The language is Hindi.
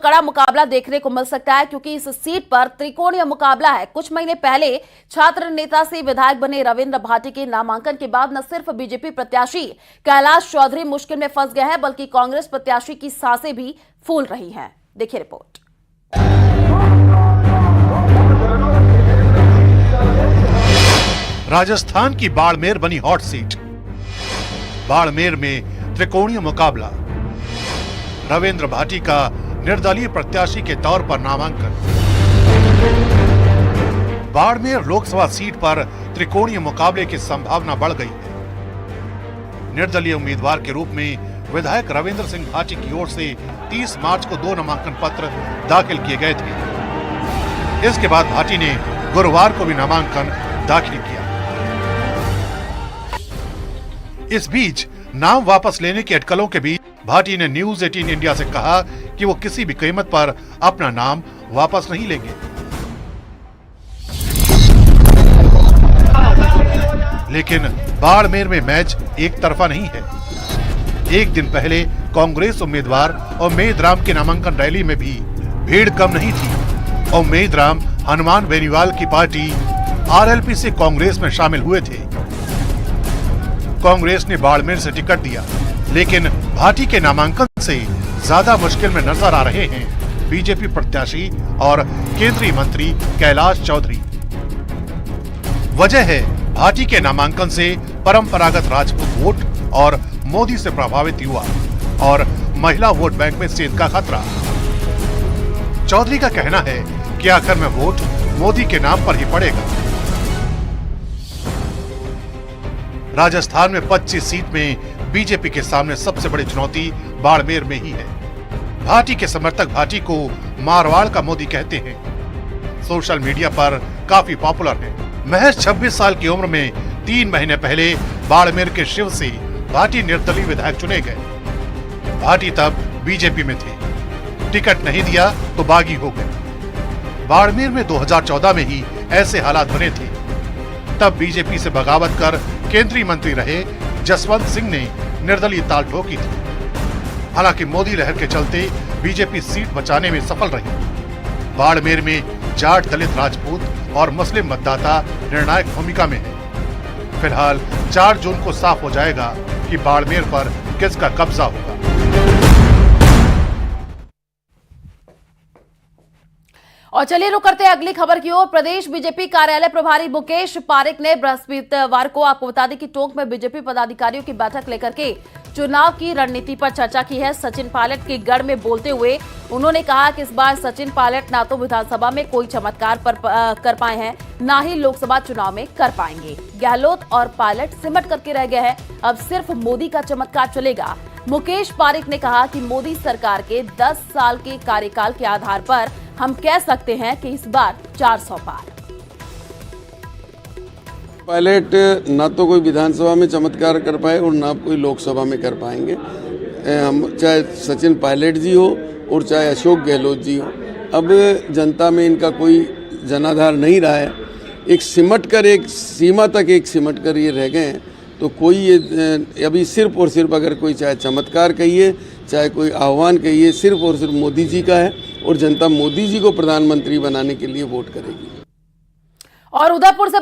कड़ा मुकाबला देखने को मिल सकता है, क्योंकि इस सीट पर त्रिकोणीय मुकाबला है। कुछ महीने पहले छात्र नेता से विधायक बने रविंद्र भाटी के नामांकन के बाद न सिर्फ बीजेपी प्रत्याशी कैलाश चौधरी मुश्किल में फंस गए हैं, बल्कि कांग्रेस प्रत्याशी की सांसें भी फूल रही हैं। देखिए रिपोर्ट। राजस्थान की बाड़मेर बनी हॉट सीट। बाड़मेर में त्रिकोणीय मुकाबला। रविंद्र भाटी का निर्दलीय प्रत्याशी के तौर पर नामांकन। बाड़मेर लोकसभा सीट पर त्रिकोणीय मुकाबले की संभावना बढ़ गई है। निर्दलीय उम्मीदवार के रूप में विधायक रविंद्र सिंह भाटी की ओर से 30 मार्च को 2 नामांकन पत्र दाखिल किए गए थे। इसके बाद भाटी ने गुरुवार को भी नामांकन दाखिल किया। इस बीच नाम वापस लेने की अटकलों के बीच भाटी ने न्यूज 18 इंडिया से कहा कि वो किसी भी कीमत पर अपना नाम वापस नहीं लेंगे। लेकिन बाड़मेर में मैच एक तरफा नहीं है। एक दिन पहले कांग्रेस उम्मीदवार उम्मेद राम के नामांकन रैली में भी भीड़ कम नहीं थी। उम्मेद राम हनुमान बेनीवाल की पार्टी आरएलपी से कांग्रेस में शामिल हुए थे। कांग्रेस ने बाड़मेर से टिकट दिया, लेकिन भाटी के नामांकन से ज्यादा मुश्किल में नजर आ रहे हैं बीजेपी प्रत्याशी और केंद्रीय मंत्री कैलाश चौधरी। वजह है भाटी के नामांकन से परंपरागत राजपूत वोट और मोदी से प्रभावित युवा और महिला वोट बैंक में सेंध का खतरा। चौधरी का कहना है कि आखिर में वोट मोदी के नाम पर ही पड़ेगा। राजस्थान में 25 सीट में बीजेपी के सामने सबसे बड़ी चुनौती बाड़मेर में ही है। भाटी के समर्थक भाटी को मारवाड़ का मोदी कहते हैं। सोशल मीडिया पर काफी पॉपुलर है। महज 26 साल की उम्र में 3 महीने पहले बाड़मेर के शिव से भाटी निर्दलीय विधायक चुने गए। भाटी तब बीजेपी में थे। टिकट नहीं दिया तो बागी हो गए। बाड़मेर में 2014 में ही ऐसे हालात बने थे। तब बीजेपी से बगावत कर केंद्रीय मंत्री रहे जसवंत सिंह ने निर्दलीय ताल ठोकी थी। हालांकि मोदी लहर के चलते बीजेपी सीट बचाने में सफल रही। बाड़मेर में जाट, दलित, राजपूत और मुस्लिम मतदाता निर्णायक भूमिका में है। फिलहाल 4 जून को साफ हो जाएगा कि बाड़मेर पर किसका कब्जा होगा। और चलिए रुक करते हैं अगली खबर की ओर। प्रदेश बीजेपी कार्यालय प्रभारी मुकेश पारिक ने बृहस्पतिवार को, आपको बता दें कि टोंक में बीजेपी पदाधिकारियों की बैठक लेकर के चुनाव की रणनीति पर चर्चा की है। सचिन पायलट के गढ़ में बोलते हुए उन्होंने कहा कि इस बार सचिन पायलट ना तो विधानसभा में कोई चमत्कार कर पाए हैं, ना ही लोकसभा चुनाव में कर पाएंगे। गहलोत और पायलट सिमट करके रह गए हैं। अब सिर्फ मोदी का चमत्कार चलेगा। मुकेश पारिक ने कहा कि मोदी सरकार के 10 साल के कार्यकाल के आधार पर हम कह सकते हैं कि इस बार 400 पार। पायलट ना तो कोई विधानसभा में चमत्कार कर पाए और ना कोई लोकसभा में कर पाएंगे। हम चाहे सचिन पायलट जी हो और चाहे अशोक गहलोत जी हो, अब जनता में इनका कोई जनाधार नहीं रहा है। एक सिमट कर, एक सीमा तक एक सिमट कर ये रह गए हैं। तो कोई ये अभी सिर्फ और सिर्फ अगर कोई चाहे चमत्कार कहिए, चाहे कोई आह्वान कहिए, सिर्फ और सिर्फ मोदी जी का है और जनता मोदी जी को प्रधानमंत्री बनाने के लिए वोट करेगी। और उदयपुर से